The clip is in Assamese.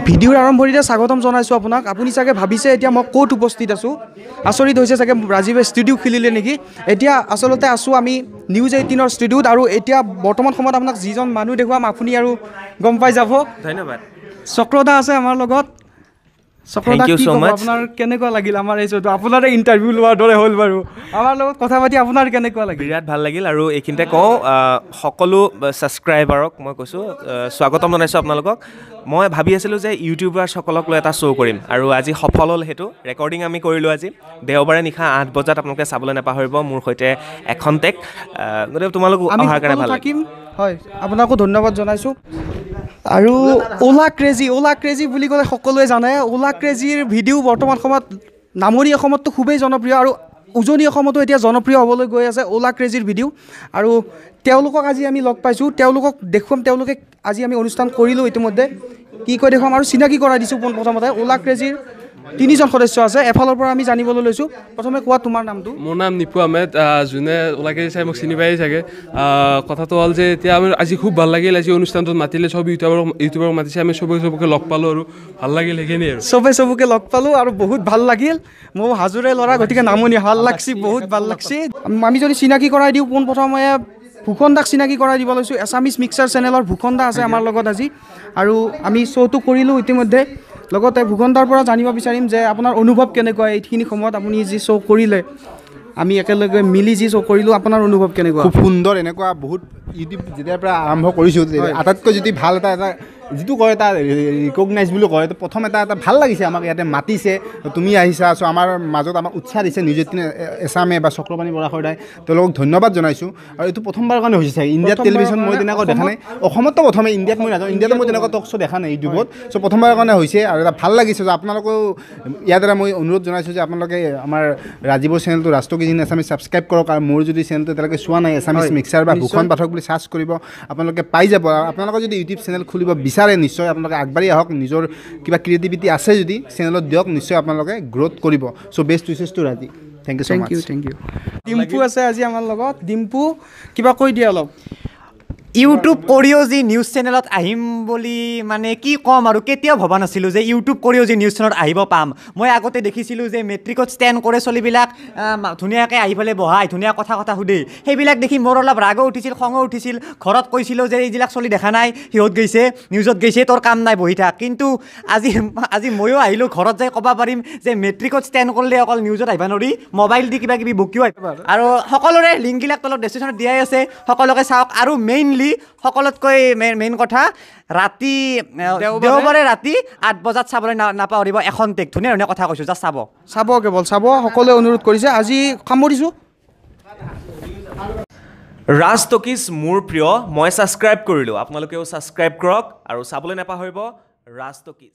ভিডিঅ'ৰ আৰম্ভণিতে স্বাগতম জনাইছোঁ আপোনাক। আপুনি চাগে ভাবিছে এতিয়া মই ক'ত উপস্থিত আছোঁ, আচৰিত হৈছে চাগে ৰাজীৱে ষ্টুডিঅ' খুলিলে নেকি। এতিয়া আচলতে আছোঁ আমি নিউজ 18ৰ ষ্টুডিঅ'ত, আৰু এতিয়া বৰ্তমান সময়ত আপোনাক যিজন মানুহ দেখুৱাম আপুনি আৰু গম পাই যাব। ধন্যবাদ। চক্ৰদা আছে আমাৰ লগত। চক্ৰদা, কি ক'ব আপোনাৰ কেনেকুৱা লাগিল আমাৰ এই শ্ব'টো? আপোনাৰে ইণ্টাৰভিউ লোৱাৰ দৰে হ'ল বাৰু। আমাৰ লগত কথা পাতি আপোনাৰ কেনেকুৱা লাগিল? বিৰাট ভাল লাগিল, আৰু এইখিনিতে কওঁ সকলো ছাবস্ক্ৰাইবাৰক মই কৈছোঁ স্বাগতম জনাইছোঁ আপোনালোকক। মই ভাবি আছিলোঁ যে ইউটিউবাৰসকলক লৈ এটা শ্ব' কৰিম, আৰু আজি সফল হ'ল সেইটো। ৰেকৰ্ডিং আমি কৰিলোঁ আজি দেওবাৰে নিশা 8 বজাত। আপোনালোকে চাবলৈ নাপাহৰিব মোৰ সৈতে এখন টেক। গতিকে তোমালোক অহাৰ কাৰণে ভাল লাগিল। হয়, আপোনাকো ধন্যবাদ জনাইছোঁ। আৰু অ'লা ক্ৰেজি বুলি ক'লে সকলোৱে জানে। অ'লা ক্ৰেজিৰ ভিডিঅ' বৰ্তমান সময়ত নামনি অসমততো খুবেই জনপ্ৰিয়, আৰু উজনি অসমতো এতিয়া জনপ্ৰিয় হ'বলৈ গৈ আছে অ'লা ক্ৰেজিৰ ভিডিঅ'। আৰু তেওঁলোকক আজি আমি লগ পাইছোঁ, তেওঁলোকক দেখুৱাম। তেওঁলোকে আজি আমি অনুষ্ঠান কৰিলোঁ ইতিমধ্যে, কি কৈ দেখুৱাম আৰু চিনাকি কৰাই দিছোঁ। প্ৰথমতে অ'লা ক্ৰেজিৰ 3জন সদস্য আছে, এফালৰ পৰা আমি জানিবলৈ লৈছোঁ। প্ৰথমে কোৱা তোমাৰ নামটো। মোৰ নাম নিপু আহমেদ। যোনে অ'লা ক্ৰেজি চাই মোক চিনি পায়েই চাগে। কথাটো হ'ল যে এতিয়া আমি আজি খুব ভাল লাগিল, আজি অনুষ্ঠানটোত মাতিলে চব ইউটিউবাৰক মাতিছে, আমি চবকে লগ পালোঁ আৰু ভাল লাগিল সেইখিনিয়ে। আৰু চবকে লগ পালোঁ আৰু বহুত ভাল লাগিল। ময়ো হাজোৰে ল'ৰা, গতিকে নামনি ভাল লাগছি, বহুত ভাল লাগছি। আমি যদি চিনাকি কৰাই দিওঁ, পোনপ্ৰথমে ভূষণ দাক চিনাকি কৰাই দিব লৈছোঁ। এছামিছ মিক্সাৰ চেনেলৰ ভূষণ দা আছে আমাৰ লগত আজি, আৰু আমি শ্ব'টো কৰিলোঁ ইতিমধ্যে। লগতে ভূষণ দাৰ পৰা জানিব বিচাৰিম যে আপোনাৰ অনুভৱ কেনেকুৱা এইখিনি সময়ত, আপুনি যি শ্ব' কৰিলে, আমি একেলগে মিলি যি শ্ব' কৰিলোঁ, আপোনাৰ অনুভৱ কেনেকুৱা? খুব সুন্দৰ। এনেকুৱা বহুত ইউটিউব যেতিয়াৰ পৰা আৰম্ভ কৰিছোঁ, আটাইতকৈ যদি ভাল এটা যিটো কয় এটা ৰিকগনাইজ বুলি কয়, প্ৰথম এটা ভাল লাগিছে। আমাক ইয়াতে মাতিছে, তুমি আহিছা, চ' আমাৰ মাজত আমাক উৎসাহ দিছে নিউজ 18 এছামে বা চক্ৰপাণি বৰাশৰ্মাই, তেওঁলোকক ধন্যবাদ জনাইছোঁ। আৰু এইটো প্ৰথমবাৰৰ কাৰণে হৈছে চাগে ইণ্ডিয়াত টেলিভিশ্যন মই তেনেকুৱা দেখা নাই। অসমতো প্ৰথমে, ইণ্ডিয়াত মই নাজানো, ইণ্ডিয়াতো মই তেনেকুৱা টক শ্ব' দেখা নাই ইউটিউবত। চ' প্ৰথমবাৰৰ কাৰণে হৈছে, আৰু এটা ভাল লাগিছে। যে আপোনালোকেও ইয়াৰ দ্বাৰা মই অনুৰোধ জনাইছোঁ যে আপোনালোকে আমাৰ ৰাজীৱৰ চেনেলটো ৰাষ্ট্ৰক ইন এছামিজ ছাবস্ক্ৰাইব কৰক, আৰু মোৰ যদি চেনেলটো এতিয়ালৈকে চোৱা নাই, এছামিজ মিক্সাৰ বা ভূষণ পাঠক বুলি চাৰ্চ কৰিব, আপোনালোকে পাই যাব। আৰু আপোনালোকে যদি ইউটিউব চেনেল খুলিব বিচাৰে, নিশ্চয় আপোনালোকে আগবাঢ়ি আহক। নিজৰ কিবা ক্ৰিয়েটিভিটি আছে যদি চেনেলত দিয়ক, নিশ্চয় আপোনালোকে গ্ৰ'থ কৰিব। So' best wishes to Raji. Thank you so' much. Thank you. Dimpu আছে আজি আমাৰ লগত। ডিম্পু, কিবা কৈ দিয়া অলপ। ইউটিউব কৰিও যি নিউজ চেনেলত আহিম বুলি মানে কি ক'ম আৰু, কেতিয়াও ভবা নাছিলোঁ যে ইউটিউব কৰিও যি নিউজ চেনেলত আহিব পাম। মই আগতে দেখিছিলোঁ যে মেট্ৰিকত ষ্টেণ্ড কৰে চলিবিলাক, ধুনীয়াকৈ আহি পেলাই বহাই, ধুনীয়া কথা সোধে। সেইবিলাক দেখি মোৰ অলপ ৰাগো উঠিছিল, খঙো উঠিছিল। ঘৰত কৈছিলোঁ যে এইবিলাক চলি দেখা নাই, সিহঁত গৈছে নিউজত গৈছে, তোৰ কাম নাই, বহি থাক। কিন্তু আজি ময়ো আহিলোঁ, ঘৰত যাই ক'ব পাৰিম যে মেট্ৰিকত ষ্টেণ্ড কৰিলে অকল নিউজত আহিব নোৱাৰি, মোবাইল দি কিবা কিবি বকিও আহিব। আৰু সকলোৰে লিংকবিলাক তলত ডেছক্ৰিপশ্যনত দিয়াই আছে, সকলোকে চাওক। আৰু সকলোতকৈ মেইন কথা, ৰাতি দেওবাৰে ৰাতি 8 বজাত চাবলৈ নাপাহৰিব এখন টেক। ধুনীয়া ধুনীয়া কথা কৈছোঁ, জাষ্ট কেৱল চাব, সকলোৱে অনুৰোধ কৰিছে। আজি সামৰিছোঁ। ৰাজ টকিজ মোৰ প্ৰিয়, মই ছাবস্ক্ৰাইব কৰিলোঁ, আপোনালোকেও ছাবস্ক্ৰাইব কৰক আৰু চাবলৈ নাপাহৰিব ৰাজ টকিজ।